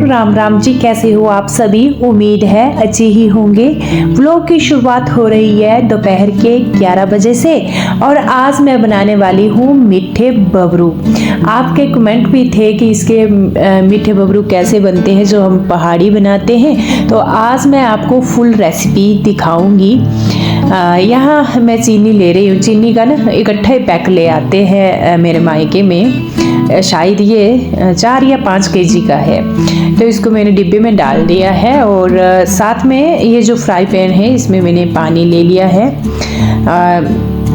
राम राम जी, कैसे हो आप सभी। उम्मीद है अच्छे ही होंगे। व्लॉग की शुरुआत हो रही है दोपहर के 11 बजे से और आज मैं बनाने वाली हूँ मीठे बबरू। आपके कमेंट भी थे कि इसके मीठे बबरू कैसे बनते हैं जो हम पहाड़ी बनाते हैं, तो आज मैं आपको फुल रेसिपी दिखाऊंगी। यहाँ मैं चीनी ले रही हूँ। चीनी का ना इकट्ठा ही पैक ले आते हैं मेरे मायके में, शायद ये 4 या 5 केजी का है। तो इसको मैंने डिब्बे में डाल दिया है और साथ में ये जो फ्राई पैन है इसमें मैंने पानी ले लिया है।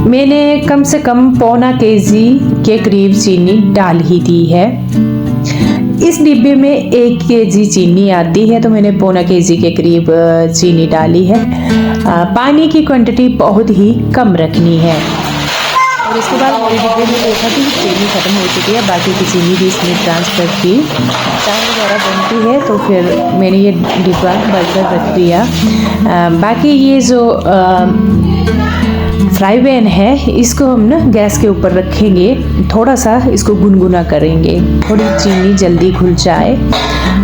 मैंने कम से कम पौना केजी के करीब चीनी डाल ही दी है। इस डिब्बे में 1 केजी चीनी आती है, तो मैंने पौना केजी के करीब चीनी डाली है। पानी की क्वांटिटी बहुत ही कम रखनी है। और इसके बाद मेरे डिब्बे में देखा कि चीनी ख़त्म हो चुकी है, बाकी की चीनी भी इसमें ट्रांसफ़र की। चाय वगैरह बनती है तो फिर मैंने ये डिब्बा भरकर रख दिया। बाकी ये जो फ्राई पैन है इसको हम ना गैस के ऊपर रखेंगे, थोड़ा सा इसको गुनगुना करेंगे, थोड़ी चीनी जल्दी घुल जाए।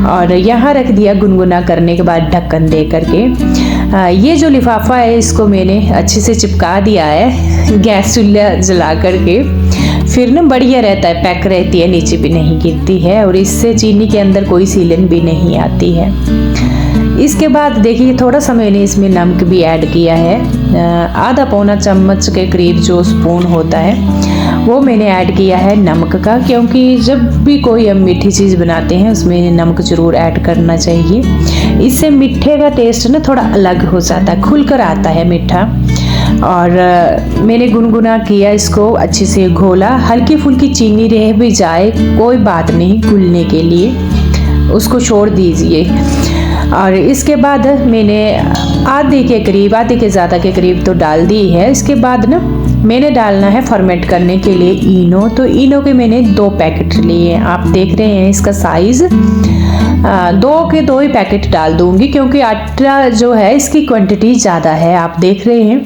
और यहाँ रख दिया गुनगुना करने के बाद ढक्कन दे करके। ये जो लिफाफा है इसको मैंने अच्छे से चिपका दिया है गैस चूल्हा जला करके, फिर ना बढ़िया रहता है, पैक रहती है, नीचे भी नहीं गिरती है और इससे चीनी के अंदर कोई सीलन भी नहीं आती है। इसके बाद देखिए थोड़ा सा मैंने इसमें नमक भी ऐड किया है। आधा पौना चम्मच के करीब जो स्पून होता है वो मैंने ऐड किया है नमक का, क्योंकि जब भी कोई हम मीठी चीज़ बनाते हैं उसमें नमक ज़रूर ऐड करना चाहिए। इससे मीठे का टेस्ट ना थोड़ा अलग हो जाता है, खुल कर आता है मीठा। और मैंने गुनगुना किया, इसको अच्छे से घोला। हल्की फुल्की चीनी रह भी जाए कोई बात नहीं, घुलने के लिए उसको छोड़ दीजिए। और इसके बाद मैंने आधे के ज़्यादा के करीब तो डाल दी है। इसके बाद ना मैंने डालना है फर्मेंट करने के लिए इनो। तो इनो के मैंने 2 पैकेट लिए हैं, आप देख रहे हैं इसका साइज़। 2 के 2 ही पैकेट डाल दूंगी क्योंकि आटा जो है इसकी क्वांटिटी ज़्यादा है, आप देख रहे हैं।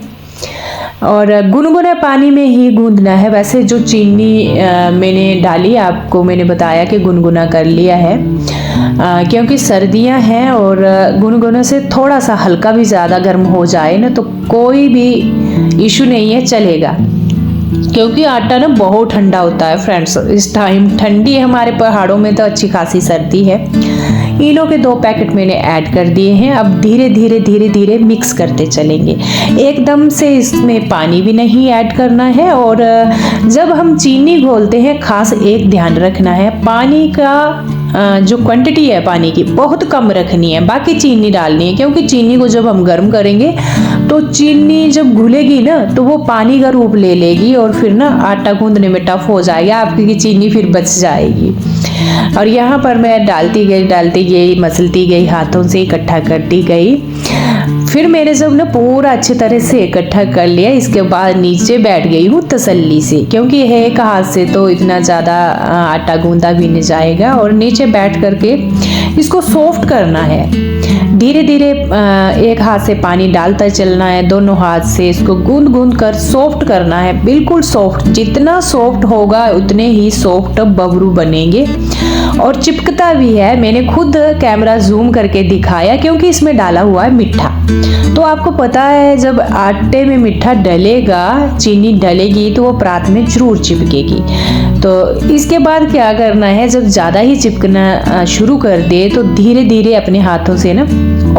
और गुनगुने पानी में ही गूंदना है। वैसे जो चीनी मैंने डाली, आपको मैंने बताया कि गुनगुना कर लिया है, क्योंकि सर्दियां हैं और गुनगुने से थोड़ा सा हल्का भी ज़्यादा गर्म हो जाए ना तो कोई भी इशू नहीं है, चलेगा। क्योंकि आटा ना बहुत ठंडा होता है फ्रेंड्स, इस टाइम ठंडी है हमारे पहाड़ों में, तो अच्छी खासी सर्दी है। इनो के 2 पैकेट मैंने ऐड कर दिए हैं। अब धीरे धीरे मिक्स करते चलेंगे, एकदम से इसमें पानी भी नहीं ऐड करना है। और जब हम चीनी घोलते हैं खास एक ध्यान रखना है, पानी का जो क्वांटिटी है पानी की बहुत कम रखनी है, बाकी चीनी डालनी है। क्योंकि चीनी को जब हम गर्म करेंगे तो चीनी जब घुलेगी ना तो वो पानी का रूप ले लेगी और फिर ना आटा गूंदने में टफ हो जाएगा, आपकी चीनी फिर बच जाएगी। और यहाँ पर मैं डालती गई मसलती गई, हाथों से इकट्ठा करती गई। फिर मैंने जब ना पूरा अच्छी तरह से इकट्ठा कर लिया, इसके बाद नीचे बैठ गई हूँ तसल्ली से, क्योंकि एक हाथ से तो इतना ज़्यादा आटा गूंदा भी नहीं जाएगा। और नीचे बैठ करके इसको सॉफ्ट करना है। धीरे धीरे एक हाथ से पानी डालता चलना है, दोनों हाथ से इसको गूंद कर सॉफ्ट करना है, बिल्कुल सॉफ्ट। जितना सॉफ्ट होगा उतने ही सॉफ्ट बबरू बनेंगे और चिपकता भी है। मैंने खुद कैमरा जूम करके दिखाया क्योंकि इसमें डाला हुआ है मीठा। तो आपको पता है जब आटे में मीठा डलेगा, चीनी डलेगी तो वो परात में जरूर चिपकेगी। तो इसके बाद क्या करना है, जब ज़्यादा ही चिपकना शुरू कर दे तो धीरे धीरे अपने हाथों से ना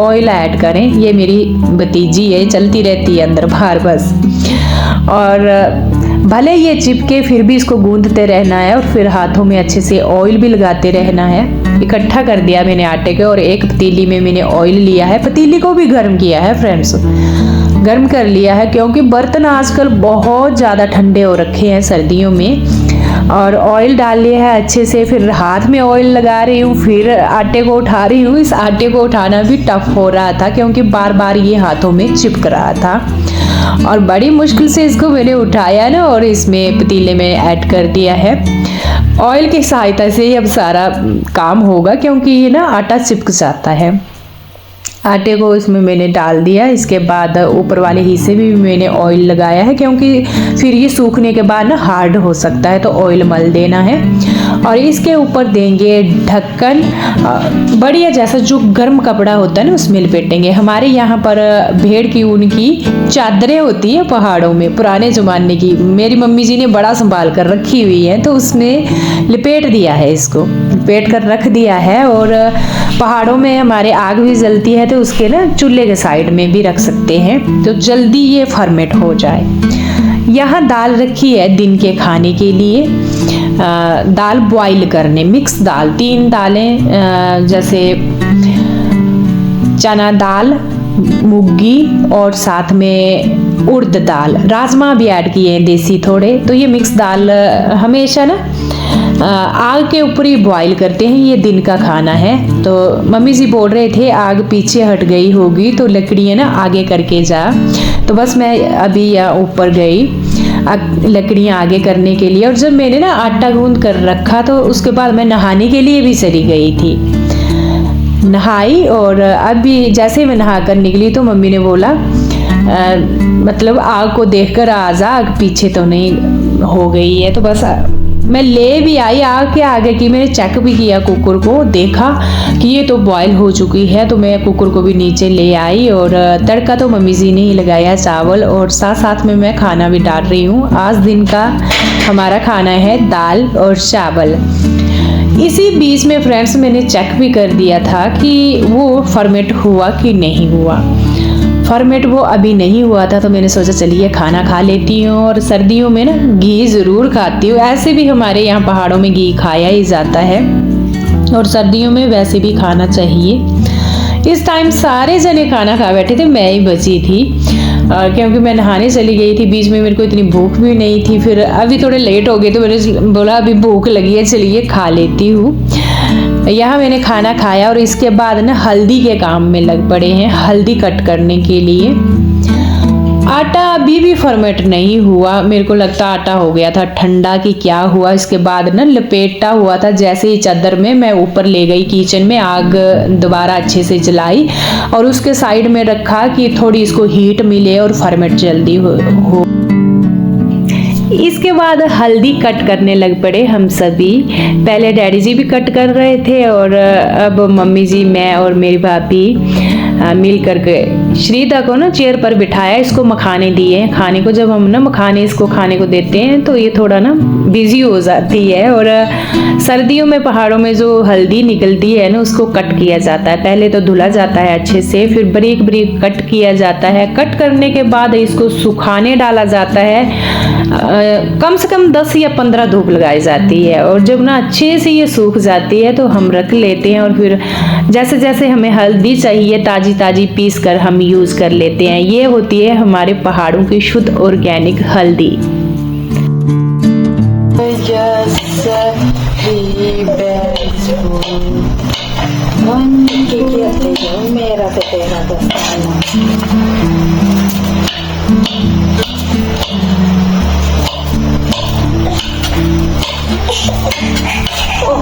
ऑयल ऐड करें। ये मेरी भतीजी है, चलती रहती है अंदर बाहर बस। और भले ये चिपके फिर भी इसको गूंदते रहना है और फिर हाथों में अच्छे से ऑयल भी लगाते रहना है। इकट्ठा कर दिया मैंने आटे के और एक पतीली में मैंने ऑयल लिया है। पतीली को भी गर्म किया है फ्रेंड्स, गर्म कर लिया है, क्योंकि बर्तन आजकल बहुत ज़्यादा ठंडे हो रखे हैं सर्दियों में। और ऑयल डाल लिया है अच्छे से, फिर हाथ में ऑयल लगा रही हूँ, फिर आटे को उठा रही हूँ। इस आटे को उठाना भी टफ हो रहा था क्योंकि बार बार ये हाथों में चिपक रहा था और बड़ी मुश्किल से इसको मैंने उठाया ना और इसमें पतीले में ऐड कर दिया है। ऑयल की सहायता से ही अब सारा काम होगा क्योंकि ये ना आटा चिपक जाता है। आटे को इसमें मैंने डाल दिया। इसके बाद ऊपर वाले हिस्से भी मैंने ऑयल लगाया है, क्योंकि फिर ये सूखने के बाद ना हार्ड हो सकता है, तो ऑयल मल देना है। और इसके ऊपर देंगे ढक्कन, बढ़िया जैसा जो गर्म कपड़ा होता है ना उसमें लपेटेंगे। हमारे यहाँ पर भेड़ की ऊन की चादरें होती है पहाड़ों में, पुराने ज़माने की, मेरी मम्मी जी ने बड़ा संभाल कर रखी हुई है, तो उसमें लिपेट दिया है, इसको लिपेट कर रख दिया है। और पहाड़ों में हमारे आग भी जलती है, तो उसके ना चूल्हे के साइड में भी रख सकते हैं, तो जल्दी ये फर्मेंट हो जाए। यहाँ दाल रखी है दिन के खाने के लिए, दाल बॉईल करने, मिक्स दाल, 3 दालें, जैसे चना दाल, मुगी और साथ में उड़द दाल, राजमा भी ऐड किए हैं देसी थोड़े। तो ये मिक्स दाल हमेशा ना आग के ऊपर ही बॉईल करते हैं, ये दिन का खाना है। तो मम्मी जी बोल रहे थे आग पीछे हट गई होगी तो लकड़ियाँ ना आगे करके जा, तो बस मैं अभी यहाँ ऊपर गई लकड़ियाँ आगे करने के लिए। और जब मैंने ना आटा गूंद कर रखा तो उसके बाद मैं नहाने के लिए भी चली गई थी, नहाई। और अभी जैसे मैं नहा कर निकली तो मम्मी ने बोला मतलब आग को देखकर आ जा, आग पीछे तो नहीं हो गई है। तो बस मैं ले भी आई आग के आगे की, मैंने चेक भी किया कुकर को, देखा कि ये तो बॉयल हो चुकी है, तो मैं कुकर को भी नीचे ले आई। और तड़का तो मम्मी जी ने ही लगाया, चावल, और साथ साथ में मैं खाना भी डाल रही हूँ। आज दिन का हमारा खाना है दाल और चावल। इसी बीच में फ्रेंड्स मैंने चेक भी कर दिया था कि वो फर्मेंट हुआ कि नहीं हुआ। फर्मेंट वो अभी नहीं हुआ था, तो मैंने सोचा चलिए खाना खा लेती हूँ। और सर्दियों में ना घी ज़रूर खाती हूँ, ऐसे भी हमारे यहाँ पहाड़ों में घी खाया ही जाता है, और सर्दियों में वैसे भी खाना चाहिए। इस टाइम सारे जने खाना खा बैठे थे, मैं ही बची थी, क्योंकि मैं नहाने चली गई थी, बीच में मेरे को इतनी भूख भी नहीं थी। फिर अभी थोड़े लेट हो गए तो मैंने बोला अभी भूख लगी है, चलिए खा लेती हूँ। यहाँ मैंने खाना खाया और इसके बाद ना हल्दी के काम में लग पड़े हैं, हल्दी कट करने के लिए। आटा अभी भी फर्मेंट नहीं हुआ, मेरे को लगता आटा हो गया था ठंडा कि क्या हुआ। इसके बाद ना लपेटा हुआ था, जैसे ही चादर में मैं ऊपर ले गई किचन में, आग दोबारा अच्छे से जलाई और उसके साइड में रखा कि थोड़ी इसको हीट मिले और फर्मेंट जल्दी हो। इसके बाद हल्दी कट करने लग पड़े हम सभी। पहले डैडी जी भी कट कर रहे थे और अब मम्मी जी, मैं और मेरी भाभी मिल करके श्रीदा को ना चेयर पर बिठाया, इसको मखाने दिए खाने को। जब हम ना मखाने इसको खाने को देते हैं तो ये थोड़ा ना बिजी हो जाती है। और सर्दियों में पहाड़ों में जो हल्दी निकलती है ना उसको कट किया जाता है, पहले तो धुला जाता है अच्छे से, फिर बारीक बारीक कट किया जाता है। कट करने के बाद इसको सुखाने डाला जाता है, कम से कम 10 या 15 धूप लगाई जाती है। और जब ना अच्छे से ये सूख जाती है तो हम रख लेते हैं, और फिर जैसे जैसे हमें हल्दी चाहिए ताजी ताजी पीस कर हम यूज कर लेते हैं। ये होती है हमारे पहाड़ों की शुद्ध ऑर्गेनिक हल्दी।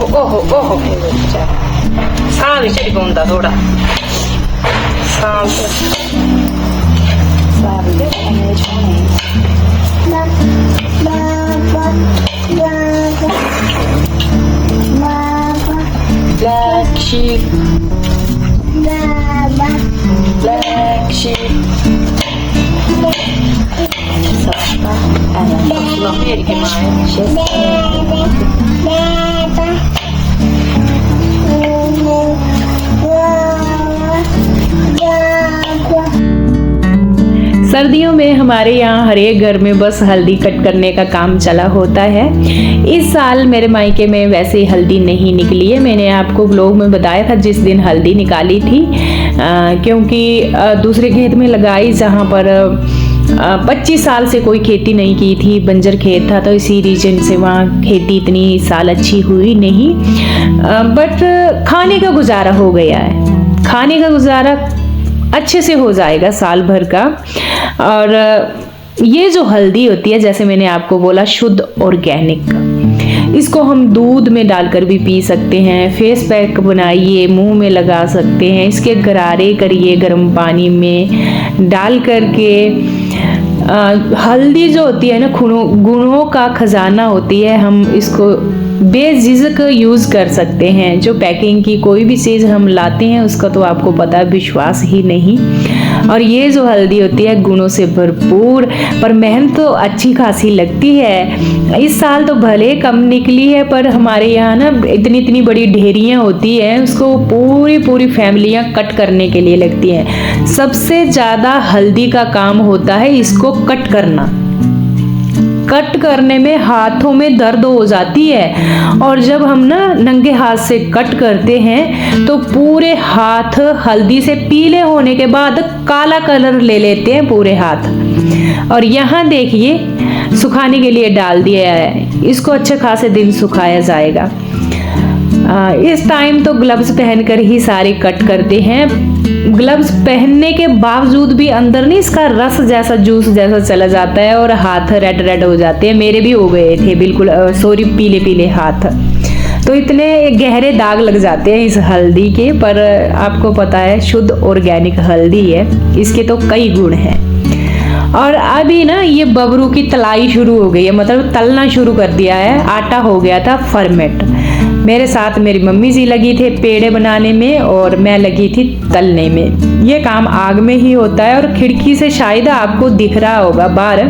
ओहो साग चढ़ी पौंदा थोड़ा Black sheep, black sheep. सर्दियों में हमारे यहाँ हर एक घर में बस हल्दी कट करने का काम चला होता है। इस साल मेरे मायके में वैसे हल्दी नहीं निकली है। मैंने आपको व्लॉग में बताया था जिस दिन हल्दी निकाली थी, क्योंकि दूसरे खेत में लगाई जहाँ पर 25 साल से कोई खेती नहीं की थी, बंजर खेत था, तो इसी रीजन से वहाँ खेती इतनी साल अच्छी हुई नहीं। बट खाने का गुजारा हो गया है, खाने का गुजारा अच्छे से हो जाएगा साल भर का। और ये जो हल्दी होती है, जैसे मैंने आपको बोला, शुद्ध ऑर्गेनिक, इसको हम दूध में डालकर भी पी सकते हैं, फेस पैक बनाइए, मुंह में लगा सकते हैं, इसके गरारे करिए गर्म पानी में डाल करके। हल्दी जो होती है ना, गुणों का खजाना होती है, हम इसको बेझिझक यूज़ कर सकते हैं। जो पैकिंग की कोई भी चीज़ हम लाते हैं उसका तो आपको पता है विश्वास ही नहीं। और ये जो हल्दी होती है गुणों से भरपूर, पर मेहनत तो अच्छी खासी लगती है। इस साल तो भले कम निकली है, पर हमारे यहाँ ना इतनी बड़ी ढेरियाँ होती हैं, उसको पूरी फैमिलियाँ कट करने के लिए लगती हैं। सबसे ज़्यादा हल्दी का काम होता है इसको कट करना। कट करने में हाथों में दर्द हो जाती है, और जब हम ना नंगे हाथ से कट करते हैं तो पूरे हाथ हल्दी से पीले होने के बाद काला कलर ले लेते हैं पूरे हाथ। और यहाँ देखिए सुखाने के लिए डाल दिया है, इसको अच्छे खासे दिन सुखाया जाएगा। इस टाइम तो ग्लव्स पहनकर ही सारे कट करते हैं। ग्लव्स पहनने के बावजूद भी अंदर नहीं इसका रस जैसा, जूस जैसा चला जाता है और हाथ रेड हो जाते हैं। मेरे भी हो गए थे बिल्कुल, पीले हाथ, तो इतने गहरे दाग लग जाते हैं इस हल्दी के। पर आपको पता है शुद्ध ऑर्गेनिक हल्दी है, इसके तो कई गुण हैं। और अभी ना ये बबरू की तलाई शुरू हो गई है, मतलब तलना शुरू कर दिया है। आटा हो गया था फर्मेंट। मेरे साथ मेरी मम्मी जी लगी थे पेड़े बनाने में और मैं लगी थी तलने में। ये काम आग में ही होता है, और खिड़की से शायद आपको दिख रहा होगा बाहर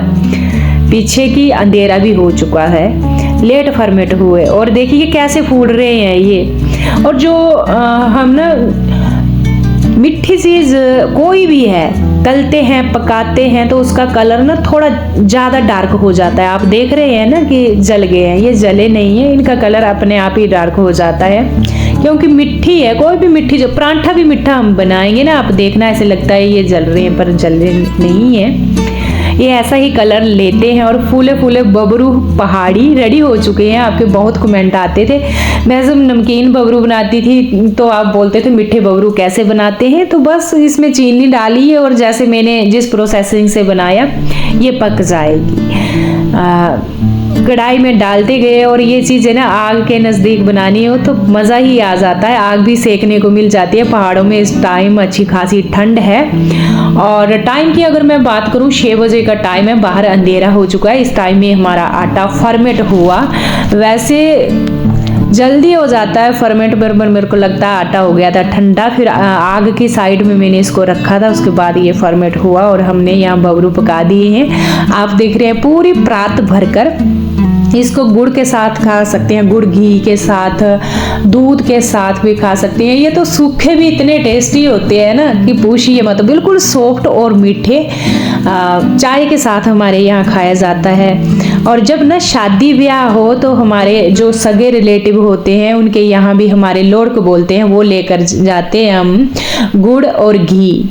पीछे की अंधेरा भी हो चुका है, लेट फर्मेंट हुए। और देखिए कैसे फूल रहे हैं ये। और जो हम ना मिठी चीज़ कोई भी है तलते हैं पकाते हैं तो उसका कलर ना थोड़ा ज़्यादा डार्क हो जाता है। आप देख रहे हैं ना कि जल गए हैं, ये जले नहीं है, इनका कलर अपने आप ही डार्क हो जाता है क्योंकि मिट्टी है। कोई भी मिट्टी, जो परांठा भी मिठा हम बनाएंगे ना, आप देखना ऐसे लगता है ये जल रहे हैं, पर जल नहीं है, ये ऐसा ही कलर लेते हैं। और फूले बबरू पहाड़ी रेडी हो चुके हैं। आपके बहुत कमेंट आते थे, मैं जब नमकीन बबरू बनाती थी तो आप बोलते थे मीठे बबरू कैसे बनाते हैं, तो बस इसमें चीनी डाली है और जैसे मैंने जिस प्रोसेसिंग से बनाया ये पक जाएगी। कढ़ाई में डालते गए, और ये चीज़ें ना आग के नज़दीक बनानी हो तो मज़ा ही आ जाता है। आग भी सेकने को मिल जाती है। पहाड़ों में इस टाइम अच्छी खासी ठंड है। और टाइम की अगर मैं बात करूँ 6 बजे का टाइम है, बाहर अंधेरा हो चुका है। इस टाइम में हमारा आटा फर्मेंट हुआ। वैसे जल्दी हो जाता है फर्मेंट, बराबर मेरे को लगता है आटा हो गया था ठंडा। फिर आग की साइड में मैंने इसको रखा था, उसके बाद ये फर्मेंट हुआ और हमने यहाँ बबरू पका दिए हैं। आप देख रहे हैं पूरी परात भरकर। इसको गुड़ के साथ खा सकते हैं, गुड़ घी के साथ, दूध के साथ भी खा सकते हैं। ये तो सूखे भी इतने टेस्टी होते हैं ना कि पूछिए मत, बिल्कुल सॉफ्ट और मीठे। चाय के साथ हमारे यहाँ खाया जाता है। और जब ना शादी ब्याह हो तो हमारे जो सगे रिलेटिव होते हैं उनके यहाँ भी हमारे लोड़क बोलते हैं, वो लेकर जाते हैं हम गुड़ और घी।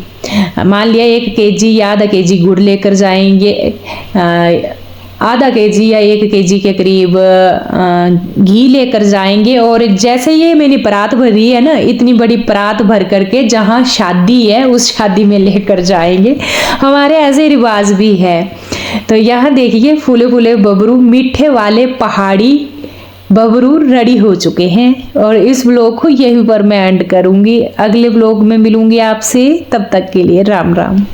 मान लिया 1 केजी या आधा केजी गुड़ लेकर जाएंगे, आधा केजी या 1 केजी के करीब घी लेकर जाएंगे। और जैसे ये मैंने परात भरी है ना, इतनी बड़ी परात भर करके जहाँ शादी है उस शादी में लेकर जाएंगे। हमारे ऐसे रिवाज भी है। तो यहाँ देखिए फूले बबरू, मीठे वाले पहाड़ी बबरू रेडी हो चुके हैं। और इस ब्लॉग को यहीं पर मैं एंड करूँगी। अगले ब्लॉग में मिलूँगी आपसे, तब तक के लिए राम राम।